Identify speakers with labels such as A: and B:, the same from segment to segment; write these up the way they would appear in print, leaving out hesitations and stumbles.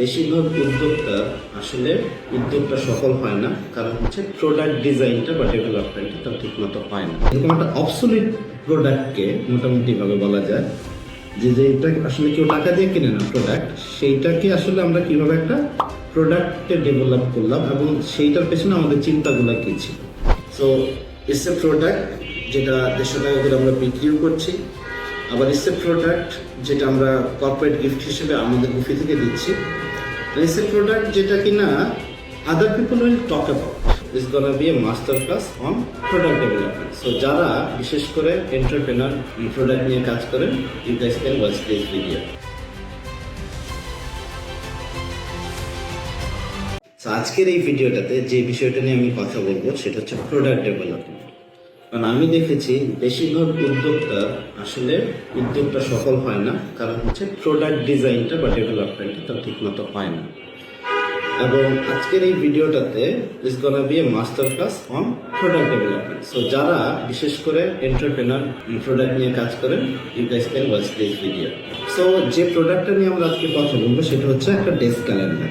A: বেশিরভাগ উদ্যোক্তা আসলে উদ্যোগটা সফল হয় না, কারণ হচ্ছে প্রোডাক্ট ডিজাইনটা বা ডেভেলপমেন্টটা তার ঠিক মতো হয় না। এরকম একটা অবসলিট প্রোডাক্টকে মোটামুটি ভাবে বলা যায় যে এটা আসলে কেউ টাকা দিয়ে কিনে না প্রোডাক্ট, সেইটাকে আসলে আমরা কিভাবে একটা প্রোডাক্টে ডেভেলপ করলাম এবং সেইটার পেছনে আমাদের চিন্তাগুলো কি ছিল। সো ইটস এ প্রোডাক্ট যেটা 150 টাকা করে আমরা বিক্রিও করছি, আবার ইটস এ প্রোডাক্ট যেটা আমরা কর্পোরেট গিফট হিসেবে আমাদের গুফি থেকে দিচ্ছি। ইটস এ প্রোডাক্ট যেটা কিনা other people will talk about. It's gonna be a master class on product development. So যারা বিশেষ করে এন্টারপ্রেনার প্রোডাক্ট নিয়ে কাজ করেন, you guys can watch this video. So আজকের এই ভিডিওটাতে যে বিষয়টা নিয়ে আমি কথা বলবো সেটা হচ্ছে প্রোডাক্ট ডেভেলপমেন্ট। কারণ আমি দেখেছি বেশিরভাগ উদ্যোক্তা আসলে উদ্যোগটা সফল হয় না, কারণ হচ্ছে প্রোডাক্ট ডিজাইনটা বা ডেভেলপমেন্টটা তার ঠিক মতো হয় না। এবং আজকের এই ভিডিওটাতে is gonna be a master class on product development. So যারা বিশেষ করে এন্টারপ্রেনার প্রোডাক্ট নিয়ে কাজ করেন, you guys can watch this video. So যে প্রোডাক্টটা নিয়ে আমরা আজকে কথা বলবো সেটা হচ্ছে একটা ডেস্ক ক্যালেন্ডার।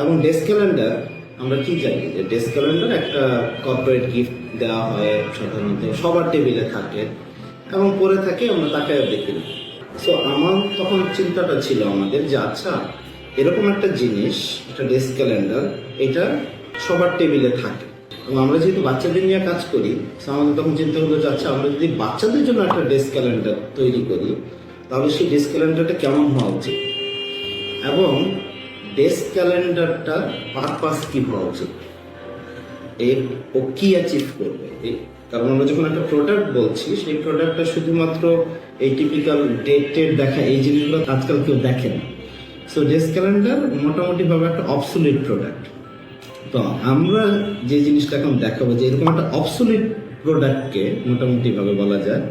A: এবং ডেস্ক ক্যালেন্ডার আমরা কি জানি যে ডেস্ক ক্যালেন্ডার একটা কর্পোরেট গিফট দেওয়া হয়, সাধারণত সবার টেবিলে থাকে এবং পরে থাকে, আমরা তাকায় দেখি না। সো আমার তখন চিন্তাটা ছিল আমাদের যে আচ্ছা এরকম একটা জিনিস, একটা ডেস্ক ক্যালেন্ডার, এটা সবার টেবিলে থাকে এবং আমরা যেহেতু বাচ্চাদের নিয়ে কাজ করি, আমাদের তখন চিন্তা হলো যে আচ্ছা আমরা যদি বাচ্চাদের জন্য একটা ডেস্ক ক্যালেন্ডার তৈরি করি তাহলে সেই ডেস্ক ক্যালেন্ডারটা কেমন হওয়া উচিত এবং ডেস্ক ক্যালেন্ডারটা পারপাস কি হওয়া উচিত, ও কি অ্যাচিভ করবে। কারণ আমরা যখন একটা প্রোডাক্ট বলছি, সেই প্রোডাক্টটা শুধুমাত্র এই টিপিক্যাল ডেট দেখা এই জিনিসগুলো আজকাল কেউ দেখে না। সো ডেস্ক ক্যালেন্ডার মোটামুটি ভাবে একটা অবসলিট প্রোডাক্ট। তো আমরা যে জিনিসটা এখন দেখাবো যে এরকম একটা অবসলিট প্রোডাক্টকে মোটামুটি ভাবে বলা যায়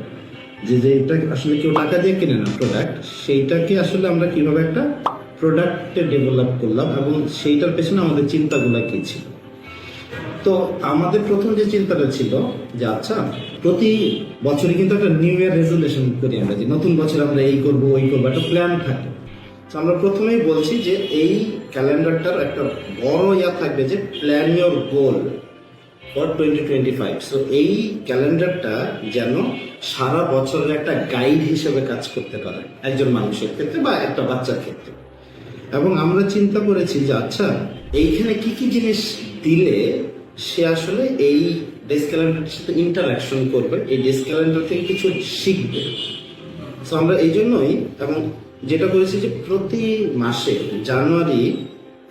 A: যে এটা আসলে কেউ টাকা দিয়ে কিনে না প্রোডাক্ট, সেইটাকে আসলে আমরা কিভাবে একটা প্রোডাক্টে ডেভেলপ করলাম এবং সেইটার পেছনে আমাদের চিন্তাগুলো কি ছিল। তো আমাদের প্রথম যে চিন্তাটা ছিল যে আচ্ছা প্রতি বছরই কিন্তু একটা নিউ ইয়ার রেজুলেশন করি আমরা, যে নতুন বছর আমরা এই করবো ওই করবো, একটা প্ল্যান থাকে। তো আমরা প্রথমেই বলছি যে এই ক্যালেন্ডারটার একটা বড় ইয়া থাকবে যে plan your goal for 2025। So এই ক্যালেন্ডারটা যেন সারা বছরের একটা গাইড হিসেবে কাজ করতে পারে একজন মানুষের ক্ষেত্রে বা একটা বাচ্চার ক্ষেত্রে। এবং আমরা চিন্তা করেছি যে আচ্ছা এইখানে কি কি জিনিস দিলে সে আসলে এই ডেস্ক ক্যালেন্ডারের সাথে ইন্টারাকশন করবে, এই ডেস্ক ক্যালেন্ডার থেকে কিছু শিখবে। সো আমরা এই জন্যই এবং যেটা করেছি যে প্রতি মাসে জানুয়ারি,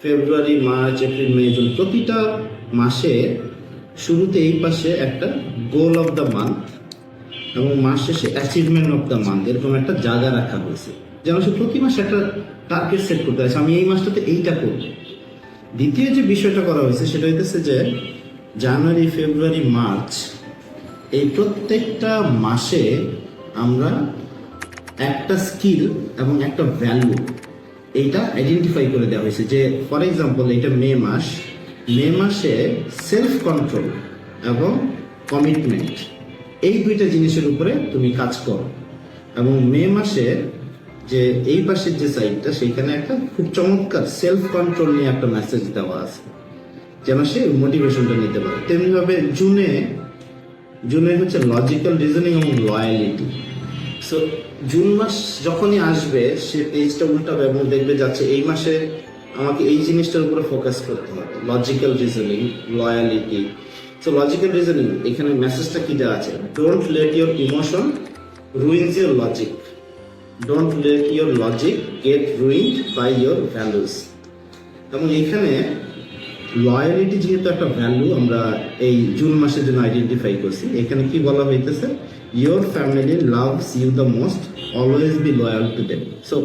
A: ফেব্রুয়ারি, মার্চ, এপ্রিল, মে, জুন প্রতিটা মাসে শুরুতে এই পাশে একটা গোল অফ দ্য মান্থ এবং মাস শেষে অ্যাচিভমেন্ট অফ দ্য মান্থ, এরকম একটা জায়গা রাখা হয়েছে যেন সে প্রতি মাসে একটা টার্গেট সেট করতে পারছে, আমি এই মাসটাতে এইটা করব। দ্বিতীয় যে বিষয়টা করা হয়েছে সেটা হইতেছে যে জানুয়ারি, ফেব্রুয়ারি, মার্চ এই প্রত্যেকটা মাসে আমরা একটা স্কিল এবং একটা ভ্যালু এইটা আইডেন্টিফাই করে দেওয়া হয়েছে। যে ফর এক্সাম্পল এটা মে মাস, মে মাসে সেলফ কন্ট্রোল এবং কমিটমেন্ট এই দুইটা জিনিসের উপরে তুমি কাজ করো। এবং মে মাসে যে এই পাশের যে সাইডটা সেইখানে একটা খুব চমৎকার সেলফ কন্ট্রোল নিয়ে একটা মেসেজ দেওয়া আছে যেন সে মোটিভেশনটা নিতে পারে। তেমনিভাবে জুনে হচ্ছে লজিক্যাল রিজনিং এবং লয়ালিটি। সো জুন মাস যখনই আসবে সে পেজটা উল্টাবে এবং দেখবে যাচ্ছে এই মাসে আমাকে এই জিনিসটার উপরে ফোকাস করতে হবে, logical reasoning, loyalty. So logical reasoning এখানে মেসেজটা কি দেওয়া আছে, don't let your emotion ruins your logic, don't let your logic get ruined by your values. এবং এখানে লয়ালিটি যেহেতু একটা ভ্যালু আমরা এই জুন মাসের জন্য আইডেন্টিফাই করছি, এখানে কি বলা হইতেছে, your family loves you the most, always be loyal to them. So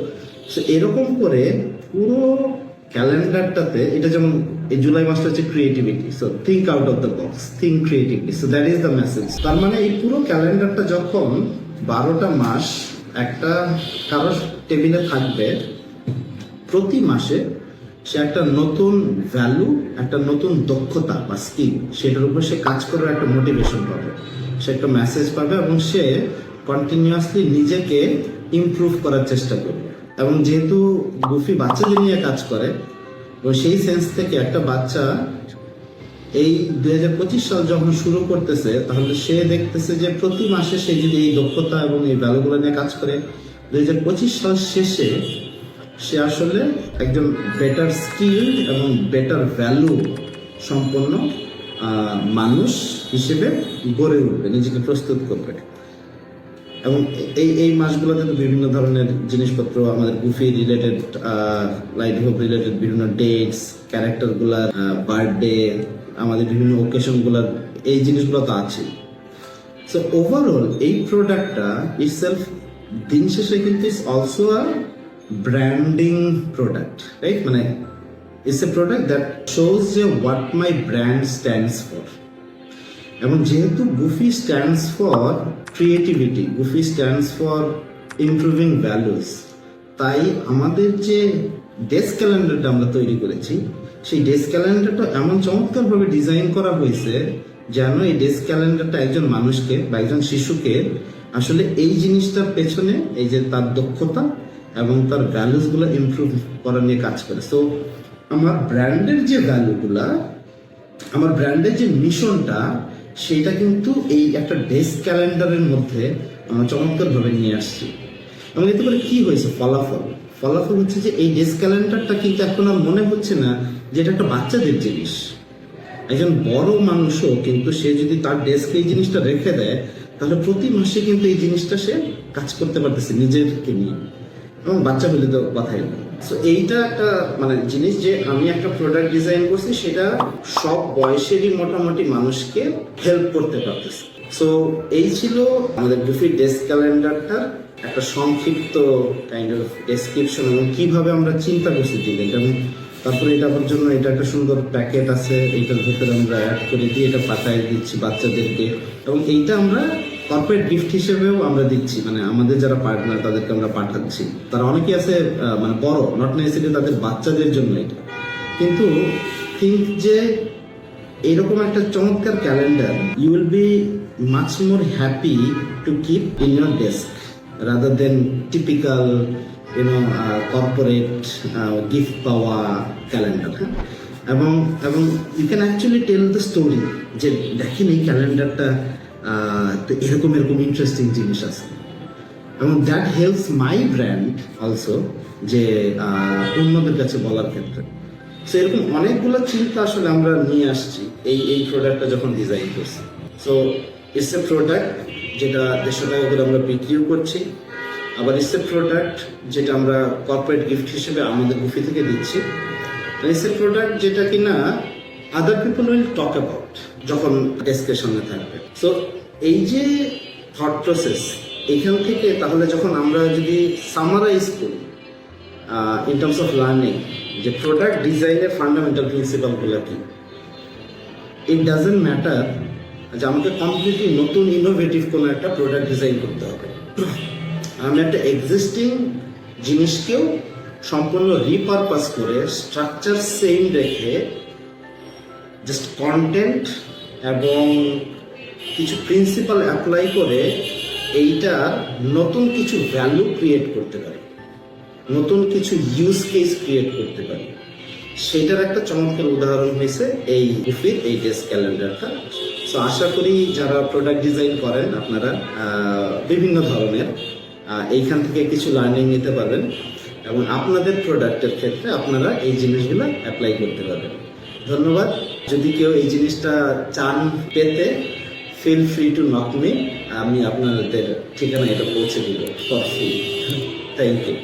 A: এরকম করে পুরো ক্যালেন্ডারটাতে এটা যেমন এই জুলাই মাসটা হচ্ছে creativity, so think out of the box, think creatively, so that is the message. তার মানে এই পুরো ক্যালেন্ডারটা যখন 12টা মাস একটা কারোর টেবিলে থাকবে, প্রতি মাসে সে একটা নতুন ভ্যালু, একটা নতুন দক্ষতা বা স্কিল, সেটার উপর সে কাজ করার একটা মোটিভেশন পাবে, সে একটা মেসেজ পাবে এবং সে কন্টিনিউয়াসলি নিজেকে ইমপ্রুভ করার চেষ্টা করবে। এবং যেহেতু গুফি বাচ্চাদের নিয়ে কাজ করে, এবং সেই সেন্স থেকে একটা বাচ্চা এই 2025 সাল যখন শুরু করতেছে, তাহলে সে দেখতেছে যে প্রতি মাসে সে যদি এই দক্ষতা এবং এই ভ্যালুগুলো নিয়ে কাজ করে, 2025 সাল শেষে সে আসলে একজন বেটার স্কিল এবং বেটার ভ্যালু সম্পন্ন মানুষ হিসেবে গড়ে উঠবে, নিজেকে প্রস্তুত করবে। এবং এই মাসগুলোতে তো বিভিন্ন ধরনের জিনিসপত্র আমাদের গুফি রিলেটেড, লাইভহুড রিলেটেড বিভিন্ন ডেটস, ক্যারেক্টারগুলার বার্থডে, আমাদের বিভিন্ন ওকেশনগুলার এই জিনিসগুলো তো আছে। সো ওভারঅল এই প্রোডাক্টটা ইটসেলফ দিন শেষে কিন্তু it's also a branding product, right? মানে it's a product that shows যে what my brand stands for. এবং যেহেতু Goofy stands for creativity, Goofy stands for improving values, তাই আমাদের যে ডেস্ক ক্যালেন্ডারটা আমরা তৈরি করেছি, সেই ডেস্ক ক্যালেন্ডারটা এমন চমৎকারভাবে ডিজাইন করা হয়েছে যেন এই ডেস্ক ক্যালেন্ডারটা একজন মানুষকে বা একজন শিশুকে আসলে এই জিনিসটার পেছনে এই যে তার দক্ষতা এবং তার ভ্যালুসগুলো ইমপ্রুভ করা নিয়ে কাজ করে। সো আমার ব্র্যান্ডের যে ভ্যালুগুলা, আমার ব্র্যান্ডের যে মিশনটা, সেটা কিন্তু এই একটা ডেস্ক ক্যালেন্ডারের মধ্যে আমরা চমৎকারভাবে নিয়ে আসছি। এবং এতে করে কি হয়েছে ফলাফল হচ্ছে যে এই ডেস্ক ক্যালেন্ডারটা কিন্তু এখন আর মনে হচ্ছে না যে এটা একটা বাচ্চাদের জিনিস। একজন বড় মানুষও কিন্তু সে যদি তার ডেস্কে এই জিনিসটা রেখে দেয়, তাহলে প্রতি মাসে কিন্তু এই জিনিসটা সে কাজ করতে পারতেছে নিজেকে নিয়ে, এবং বাচ্চা হলে তো কথাই নেই। সো এইটা একটা মানে জিনিস যে আমি একটা প্রোডাক্ট ডিজাইন করছি, সেটা সব বয়সেরই মোটামুটি মানুষকে হেল্প করতে পারতেছে। সো এই ছিল আমাদের গুফি ডেস্ক ক্যালেন্ডারটার একটা সংক্ষিপ্ত কাইন্ড অফ ডেসক্রিপশন, এবং কিভাবে আমরা চিন্তা করছি ডিজাইনটা। এবং তারপরে এটার জন্য এটা একটা সুন্দর প্যাকেট আছে, এইটার ভেতরে আমরা অ্যাড করে দিয়ে এটা পাঠায় দিচ্ছি বাচ্চাদেরকে। এবং এইটা আমরা কর্পোরেট গিফট হিসেবেও আমরা দিচ্ছি, মানে আমাদের যারা পার্টনার তাদেরকে আমরা পাঠাচ্ছি। তারা অনেকেই আছে মানে বড়, নট নেসেসারি তাদের বাচ্চাদের জন্য এটা, কিন্তু থিঙ্ক যে এরকম একটা চমৎকার calendar you will be much more happy to keep in your desk rather than typical corporate gift পাওয়া ক্যালেন্ডার। এবং you can actually tell the story যে দেখেন এই ক্যালেন্ডারটা তো এরকম ইন্টারেস্টিং জিনিস আছে। এবং that helps my brand also, যে অন্যদের কাছে বলার ক্ষেত্রে। সো এরকম অনেকগুলো চিন্তা আসলে আমরা নিয়ে আসছি এই প্রোডাক্টটা যখন ডিজাইন করছি। সো ইটস এ প্রোডাক্ট যেটা 150 টাকা করে আমরা বিক্রিও করছি, আবার ইটস এ প্রোডাক্ট যেটা আমরা কর্পোরেট গিফট হিসেবে আমাদের গুফি থেকে দিচ্ছি। ইটস এ প্রোডাক্ট যেটা কিনা other people will talk about যখন ডেস্কের সামনে থাকবে। সো এই যে থট প্রসেস, এখান থেকে তাহলে যখন আমরা যদি সামারাইজ করি ইন টার্মস অফ লার্নিং, যে প্রোডাক্ট ডিজাইনের ফান্ডামেন্টাল প্রিন্সিপালগুলো কি, ইট ডাজেন্ট ম্যাটার যে আমাকে কমপ্লিটলি নতুন ইনোভেটিভ কোনো একটা প্রোডাক্ট ডিজাইন করতে হবে। আমি একটা এক্সিস্টিং জিনিসকেও সম্পূর্ণ রিপারপাস করে স্ট্রাকচার সেম রেখে জাস্ট কন্টেন্ট এবং কিছু প্রিন্সিপাল অ্যাপ্লাই করে এইটা নতুন কিছু ভ্যালু ক্রিয়েট করতে পারি, নতুন কিছু ইউজ কেস ক্রিয়েট করতে পারি। সেটার একটা চমৎকার উদাহরণ হয়েছে এই গুফির এই ডেস্ক ক্যালেন্ডারটা। সো আশা করি যারা প্রোডাক্ট ডিজাইন করেন আপনারা বিভিন্ন ধরনের এইখান থেকে কিছু লার্নিং নিতে পারবেন, এবং আপনাদের প্রোডাক্টের ক্ষেত্রে আপনারা এই জিনিসগুলো অ্যাপ্লাই করতে পারবেন। ধন্যবাদ। যদি কেউ এই জিনিসটা চান পেতে, feel free to knock me, আমি আপনাদের ঠিকানা এটা পৌঁছে দিব ফর ফ্রি। Thank you.